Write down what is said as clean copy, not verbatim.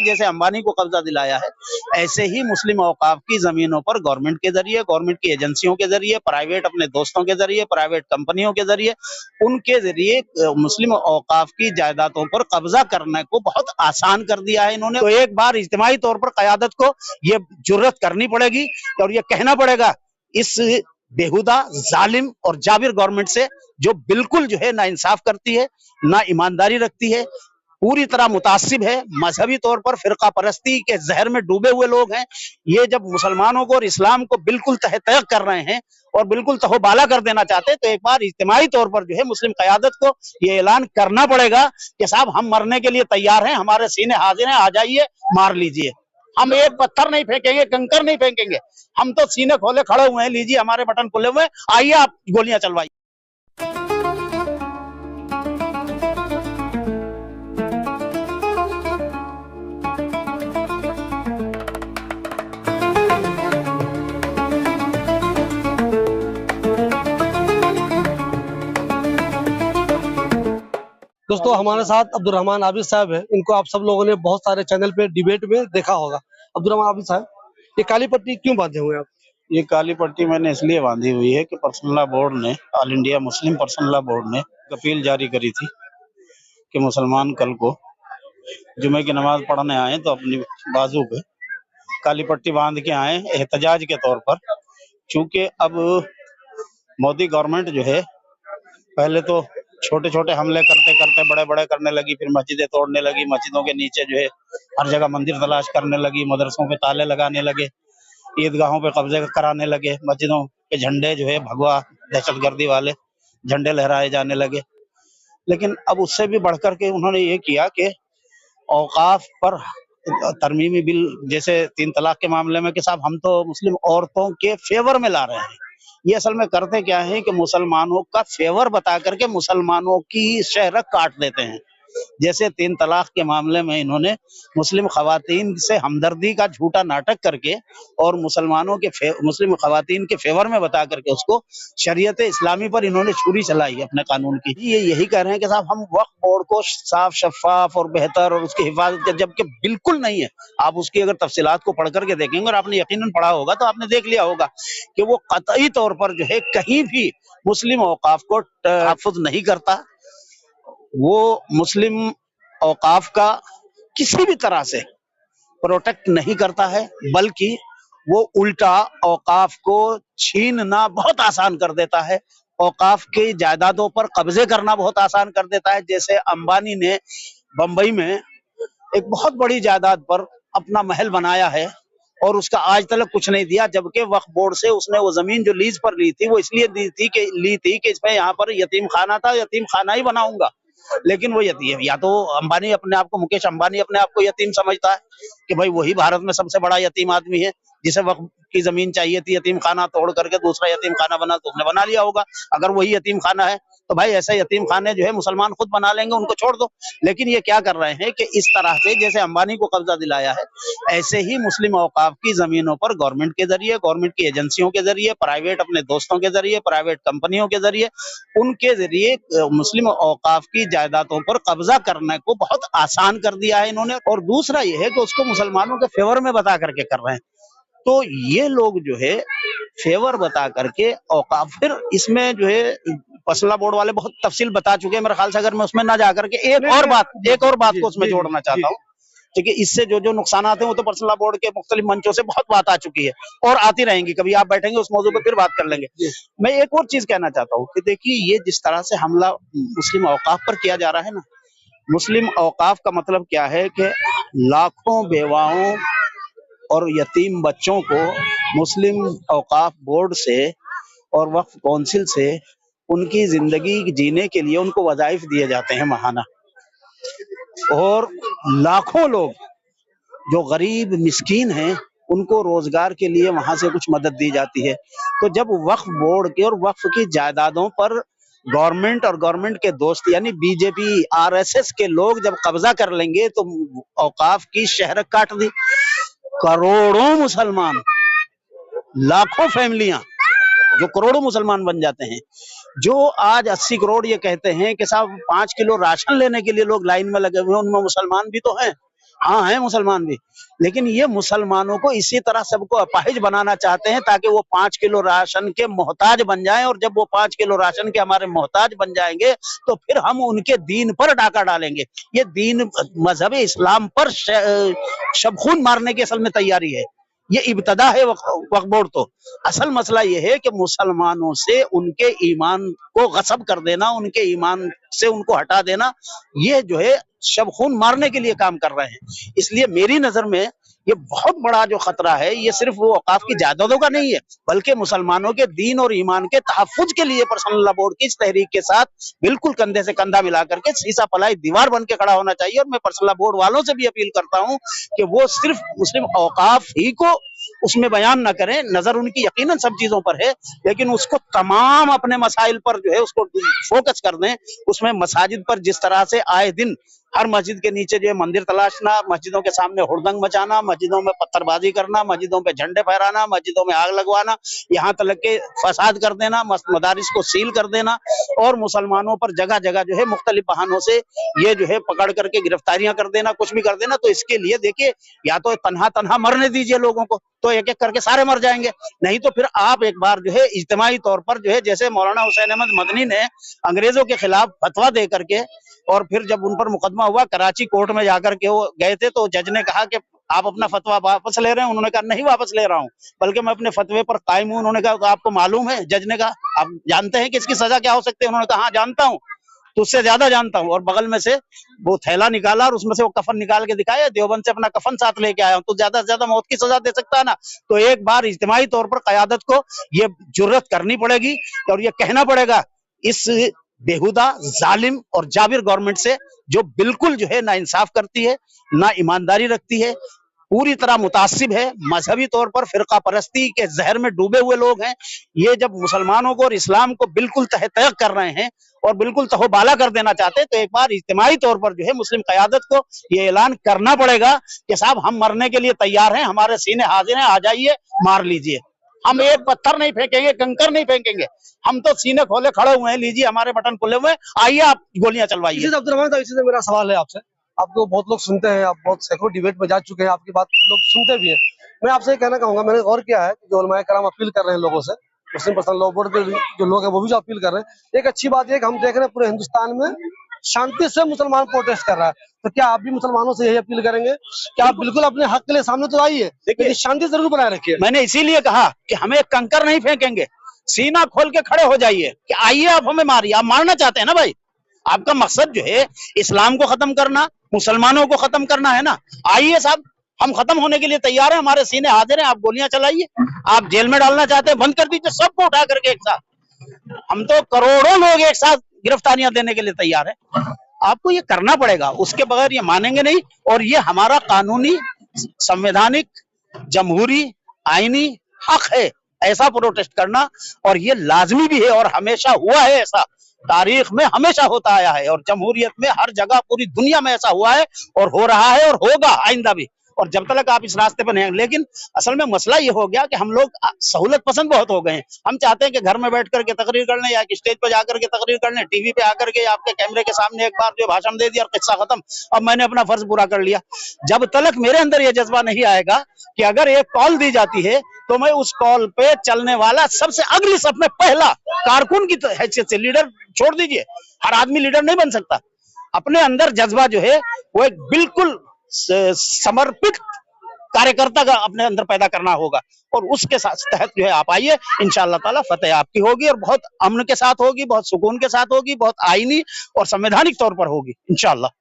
जैसे अंबानी को कब्जा दिलाया है, ऐसे ही मुस्लिम औकाफ की जमीनों पर गवर्नमेंट के जरिए, गवर्नमेंट की एजेंसियों के जरिए, प्राइवेट अपने दोस्तों के जरिए, प्राइवेट कंपनियों के जरिए, उनके जरिए मुस्लिम औकाफ की जायदादों पर कब्जा करने को बहुत आसान कर दिया है इन्होंने। तो एक बार इज्तिमाई तौर पर क़यादत को ये जुर्रत करनी पड़ेगी और ये कहना पड़ेगा इस बेहुदा, जालिम और जाबिर गवर्नमेंट से, जो बिल्कुल जो है ना इंसाफ करती है, ना ईमानदारी रखती है, पूरी तरह मुतासिब है, मजहबी तौर पर फिरका परस्ती के जहर में डूबे हुए लोग हैं। ये जब मुसलमानों को और इस्लाम को बिल्कुल तह तह कर रहे हैं और बिल्कुल तहोबाला कर देना चाहते हैं, तो एक बार इज्तिमाई तौर पर जो है मुस्लिम क़यादत को ये ऐलान करना पड़ेगा कि साहब हम मरने के लिए तैयार हैं, हमारे सीने हाजिर हैं, आ जाइए, मार लीजिए। हम एक पत्थर नहीं फेंकेंगे, कंकर नहीं फेंकेंगे, हम तो सीने खोले खड़े हुए हैं, लीजिए हमारे बटन खुले हुए हैं, आइए आप गोलियां चलवाइए। दोस्तों हमारे साथ अब्दुर्रहमान आबिद साहब हैं। इनको आप सब लोगों ने बहुत सारे चैनल पे डिबेट में देखा होगा। अब्दुर्रहमान आबिद साहब, ये काली पट्टी क्यों बांधे हुए हैं आप? ये काली पट्टी मैंने इसलिए बांधी हुई है कि पर्सनल लॉ बोर्ड ने, all India Muslim personal law board ने अपील जारी करी थी कि मुसलमान कल को जुमे की नमाज पढ़ने आए तो अपनी बाजू पे काली पट्टी बांध के आए एहतजाज के तौर पर। चूंकि अब मोदी गवर्नमेंट जो है पहले तो छोटे छोटे हमले करते करते बड़े बड़े करने लगी, फिर मस्जिदें तोड़ने लगी, मस्जिदों के नीचे जो है हर जगह मंदिर तलाश करने लगी, मदरसों पे ताले लगाने लगे, ईदगाहों पे कब्जे कराने लगे, मस्जिदों के झंडे जो है भगवा दहशतगर्दी वाले झंडे लहराए जाने लगे। लेकिन अब उससे भी बढ़कर के उन्होंने ये किया कि औकाफ पर तरमीमी बिल, जैसे 3 तलाक के मामले में, कि साहब हम तो मुस्लिम औरतों के फेवर में ला रहे हैं। ये असल में करते क्या है कि मुसलमानों का फेवर बता करके मुसलमानों की शहरत काट देते हैं। जैसे 3 तलाक के मामले में इन्होंने मुस्लिम खवातीन से हमदर्दी का झूठा नाटक करके और मुस्लिम खवातीन के फेवर में बता करके उसको शरीयत इस्लामी पर इन्होंने छुरी चलाई अपने कानून की। ये यही कह रहे हैं कि साहब हम वक्फ बोर्ड को साफ, शफाफ और बेहतर और उसकी हिफाजत कर, जबकि बिल्कुल नहीं है। आप उसकी अगर तफसीलात को पढ़ करके देखेंगे, और आपने यकीनन पढ़ा होगा तो आपने देख लिया होगा कि वो कतई तौर पर जो है कहीं भी मुस्लिम औकाफ को तहफ़्फ़ुज़ नहीं करता। वो मुस्लिम औकाफ का किसी भी तरह से प्रोटेक्ट नहीं करता है, बल्कि वो उल्टा औकाफ को छीनना बहुत आसान कर देता है, औकाफ की जायदादों पर कब्जे करना बहुत आसान कर देता है। जैसे अंबानी ने बंबई में एक बहुत बड़ी जायदाद पर अपना महल बनाया है और उसका आज तक कुछ नहीं दिया, जबकि वक्फ बोर्ड से उसने वो जमीन जो लीज पर ली थी वो इसलिए ली थी कि इसमें यहाँ पर यतीम खाना था, यतीम खाना ही बनाऊंगा। लेकिन वो यतीम, या तो अंबानी अपने आप को, मुकेश अंबानी अपने आप को यतीम समझता है कि भाई वही भारत में सबसे बड़ा यतीम आदमी है, जिसे वक्फ की जमीन चाहिए थी, यतीम खाना तोड़ करके दूसरा यतीम खाना बना तो उसने बना लिया होगा। अगर वही यतीम खाना है तो भाई ऐसे यतीम खाने जो है मुसलमान खुद बना लेंगे, उनको छोड़ दो। लेकिन ये क्या कर रहे हैं कि इस तरह से जैसे अंबानी को कब्जा दिलाया है, ऐसे ही मुस्लिम औकाफ की जमीनों पर गवर्नमेंट के जरिए, गवर्नमेंट की एजेंसियों के जरिए, प्राइवेट अपने दोस्तों के जरिए, प्राइवेट कंपनियों के जरिए, उनके जरिए मुस्लिम औकाफ की जायदादों पर कब्जा करने को बहुत आसान कर दिया है इन्होंने। और दूसरा ये है कि उसको मुसलमानों के फेवर में बता करके कर रहे हैं। तो ये लोग जो है फेवर बता करके औकाफ, फिर इसमें जो है पर्सनल बोर्ड वाले बहुत तफसील बता चुके हैं मेरे ख्याल से, अगर मैं उसमें ना जाकर के एक और बात को उसमें जोड़ना चाहता हूँ, क्योंकि इससे जो नुकसान हैं वो तो पर्सनल बोर्ड के मुख्तलिफ मंचों से बहुत बात आ चुकी है और आती रहेंगी। कभी आप बैठेंगे उस मौजू पे फिर बात कर लेंगे। मैं एक और चीज कहना चाहता हूँ कि देखिए, ये जिस तरह से हमला मुस्लिम औकाफ पर किया जा रहा है ना, मुस्लिम औकाफ का मतलब क्या है कि लाखों बेवाओं और यतीम बच्चों को मुस्लिम औकाफ बोर्ड से और वक्फ काउंसिल से उनकी जिंदगी जीने के लिए उनको वज़ाइफ दिए जाते हैं माहाना, और लाखों लोग जो गरीब मिस्कीन हैं उनको रोजगार के लिए वहां से कुछ मदद दी जाती है। तो जब वक्फ बोर्ड के और वक्फ की जायदादों पर गवर्नमेंट और गवर्नमेंट के दोस्त यानी बीजेपी, आरएसएस के लोग जब कब्जा कर लेंगे तो औकाफ की शहरत काट दी। करोड़ों मुसलमान, लाखों फैमिलियां जो करोड़ों मुसलमान बन जाते हैं। जो आज 80 करोड़ ये कहते हैं कि साहब 5 किलो राशन लेने के लिए लोग लाइन में लगे हुए हैं, उनमें मुसलमान भी तो हैं। हाँ हैं मुसलमान भी, लेकिन ये मुसलमानों को इसी तरह सबको अपाहिज बनाना चाहते हैं ताकि वो 5 किलो राशन के मोहताज बन जाएं, और जब वो 5 किलो राशन के हमारे मोहताज बन जाएंगे तो फिर हम उनके दीन पर डाका डालेंगे। ये दीन मजहब इस्लाम पर शबखून मारने की असल में तैयारी है। ये इब्तदा है वक्फ बोर्ड। तो असल मसला ये है कि मुसलमानों से उनके ईमान को गसब कर देना, उनके ईमान से उनको हटा देना, ये जो है शबखून मारने के लिए काम कर रहे हैं। इसलिए मेरी नजर में ये बहुत बड़ा जो खतरा है, ये सिर्फ वो औकाफ की जायदादों का नहीं है, बल्कि मुसलमानों के दीन और ईमान के तहफ्फुज के लिए पर्सनल लॉ बोर्ड की इस तहरीक के साथ बिल्कुल कंधे से कंधा मिला करके सीसा पलाई दीवार बन के खड़ा होना चाहिए। और मैं पर्सनल लॉ बोर्ड वालों से भी अपील करता हूं कि वो सिर्फ मुस्लिम औकाफ ही को उसमें बयान न करें, नजर उनकी यकीनन सब चीजों पर है, लेकिन उसको तमाम अपने मसाइल पर जो है उसको फोकस कर दें। उसमें मसाजिद पर जिस तरह से आए दिन हर मस्जिद के नीचे जो है मंदिर तलाशना, मस्जिदों के सामने हुड़दंग मचाना, मस्जिदों में पत्थरबाजी करना, मस्जिदों पे झंडे फहराना, मस्जिदों में आग लगवाना, यहाँ तक के फसाद कर देना, मदारिस को सील कर देना, और मुसलमानों पर जगह जगह जो है मुख्तलिफ बहानों से ये जो है पकड़ करके गिरफ्तारियां कर देना, कुछ भी कर देना। तो इसके लिए देखिए, या तो तन्हा तन्हा मरने दीजिए लोगों को, तो एक एक करके सारे मर जाएंगे, नहीं तो फिर आप एक बार जो है इज्तिमाई तौर पर जो है, जैसे मौलाना हुसैन अहमद मदनी ने अंग्रेजों के खिलाफ फतवा दे करके, और फिर जब उन पर मुकदमा हुआ कराची कोर्ट में जाकर के वो गए थे, तो जज ने कहा कि आप अपना फतवा वापस ले रहे हैं। उन्होंने कहा नहीं वापस ले रहा हूं, बल्कि मैं अपने फतवे पर कायम हूं। उन्होंने कहा आपको मालूम है? जज ने कहा आप जानते हैं कि इसकी सजा क्या हो सकती है? उन्होंने कहा हाँ जानता हूं, तो उससे ज्यादा जानता हूं। और बगल में से वो थैला निकाला और उसमें से वो कफन निकाल के दिखाया, देवबंद से अपना कफन साथ लेके आया हूं, तो ज्यादा से ज्यादा मौत की सजा दे सकता है ना। तो एक बार इज्तिमाई तौर पर क़यादत को ये जुर्रत करनी पड़ेगी और ये कहना पड़ेगा इस बेहुदा जालिम और जाबिर गवर्नमेंट से, जो बिल्कुल जो है ना इंसाफ करती है, ना ईमानदारी रखती है, पूरी तरह मुतासिब है, मजहबी तौर पर फिरका परस्ती के जहर में डूबे हुए लोग हैं। ये जब मुसलमानों को और इस्लाम को बिल्कुल तह तह कर रहे हैं और बिल्कुल तहोबाला कर देना चाहते हैं, तो एक बार इज्तिमाई तौर पर जो है मुस्लिम क़यादत को ये ऐलान करना पड़ेगा कि साहब हम मरने के लिए तैयार हैं, हमारे सीने हाजिर हैं, आ जाइए मार लीजिए। हम एक पत्थर नहीं फेंकेंगे, कंकर नहीं फेंकेंगे, हम तो सीने खोले खड़े हुए हैं, लीजिए हमारे बटन खुले हुए हैं, आइए आप गोलियां चलवाइए। अब्दुर्रहमान साहब, इसी से मेरा सवाल है आपसे, आपको बहुत लोग सुनते हैं, आप बहुत सैकड़ों डिबेट में जा चुके हैं, आपकी बात लोग सुनते भी हैं। मैं आपसे ये कहना चाहूंगा, मैंने गौर किया है कि जो उलमाए कराम अपील कर रहे हैं लोगों से, मुस्लिम पर्सनल लॉ बोर्ड के जो लोग हैं वो भी जो अपील कर रहे हैं, एक अच्छी बात है कि हम देख रहे हैं पूरे हिंदुस्तान में शांति से मुसलमान प्रोटेस्ट कर रहा है। तो क्या आप भी मुसलमानों से यही अपील करेंगे कि आप बिल्कुल अपने हक के लिए सामने तो आइए, लेकिन शांति जरूर बनाए रखिए? मैंने इसीलिए कहा कि हमें कंकर नहीं फेंकेंगे, सीना खोल के खड़े हो जाइए कि आइए आप हमें मारिए। आप मारना चाहते हैं ना भाई, आपका मकसद जो है इस्लाम को खत्म करना, मुसलमानों को खत्म करना है ना, आइए साहब हम खत्म होने के लिए तैयार हैं, हमारे सीने हाजिर हैं, आप गोलियां चलाइए। आप जेल में डालना चाहते हैं, बंद कर दीजिए सबको उठा करके एक साथ। हम तो करोड़ों लोग एक साथ गिरफ्तारियां देने के लिए तैयार हैं। आपको ये करना पड़ेगा, उसके बगैर ये मानेंगे नहीं। और ये हमारा कानूनी, संवैधानिक, जमहूरी, आईनी हक है ऐसा प्रोटेस्ट करना, और ये लाजमी भी है और हमेशा हुआ है ऐसा, तारीख में हमेशा होता आया है, और जमहूरियत में हर जगह पूरी दुनिया में ऐसा हुआ है और हो रहा है और होगा आइंदा भी, और जब तक आप इस रास्ते पर नहीं। लेकिन असल में मसला ये हो गया कि हम लोग सहूलत पसंद बहुत हो गए हैं। हम चाहते हैं कि घर में बैठ करके तकरीर कर लें या स्टेज पर जाकर के तकरीर कर लें, टीवी पे आकर के आपके कैमरे के सामने एक बार जो भाषण दे दिया और किस्सा खत्म, अब मैंने अपना फर्ज पूरा कर लिया। जब तक मेरे अंदर ये जज्बा नहीं आएगा कि अगर एक कॉल दी जाती है तो मैं उस कॉल पे चलने वाला सबसे अगली सफ में पहला कारकुन की हैसियत से, लीडर छोड़ दीजिए, हर आदमी लीडर नहीं बन सकता, अपने अंदर जज्बा जो है वो एक बिल्कुल समर्पित कार्यकर्ता का अपने अंदर पैदा करना होगा, और उसके तहत जो है आप आइए, इंशाअल्लाह ताला फतेह आपकी होगी, और बहुत अमन के साथ होगी, बहुत सुकून के साथ होगी, बहुत आईनी और संवैधानिक तौर पर होगी इंशाअल्लाह।